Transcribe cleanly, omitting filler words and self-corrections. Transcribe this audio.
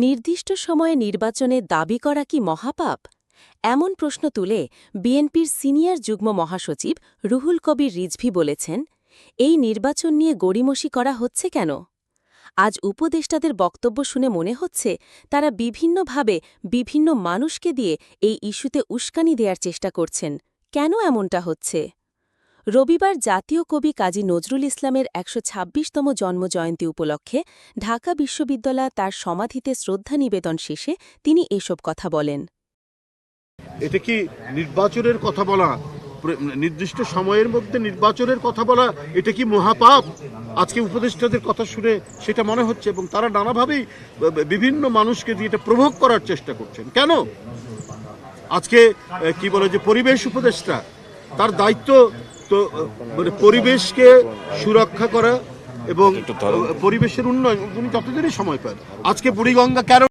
নির্দিষ্ট সময়ে নির্বাচনে দাবি করা কি মহাপাপ? এমন প্রশ্ন তুলে বিএনপির সিনিয়র যুগ্ম মহাসচিব রুহুল কবির রিজভী বলেছেন, এই নির্বাচন নিয়ে গড়িমসি করা হচ্ছে কেন? আজ উপদেষ্টাদের বক্তব্য শুনে মনে হচ্ছে তারা বিভিন্নভাবে বিভিন্ন মানুষকে দিয়ে এই ইস্যুতে উস্কানি দেওয়ার চেষ্টা করছেন। কেন এমনটা হচ্ছে? রবিবার জাতীয় কবি কাজী নজরুল ইসলামের ১২৬তম জন্মজয়ন্তী উপলক্ষে ঢাকা বিশ্ববিদ্যালয় তার সমাধিতে শ্রদ্ধা নিবেদন শেষে তিনি এসব কথা বলেন। এটা কি নির্বাচনের কথা বলা, নির্দিষ্ট সময়ের মধ্যে নির্বাচনের কথা বলা, এটা কি মহাপাপ? আজকে উপদেষ্টাদের কথা শুনে সেটা মনে হচ্ছে, এবং তারা নানাভাবেই বিভিন্ন মানুষকে দিয়ে এটা প্রভোগ করার চেষ্টা করছেন। কেন? আজকে কি বলে যে পরিবেশ উপদেষ্টা, তার দায়িত্ব তো মানে পরিবেশকে সুরক্ষা করা এবং পরিবেশের উন্নয়ন, উনি যতদিনই সময় পান। আজকে বুড়িগঙ্গা কেন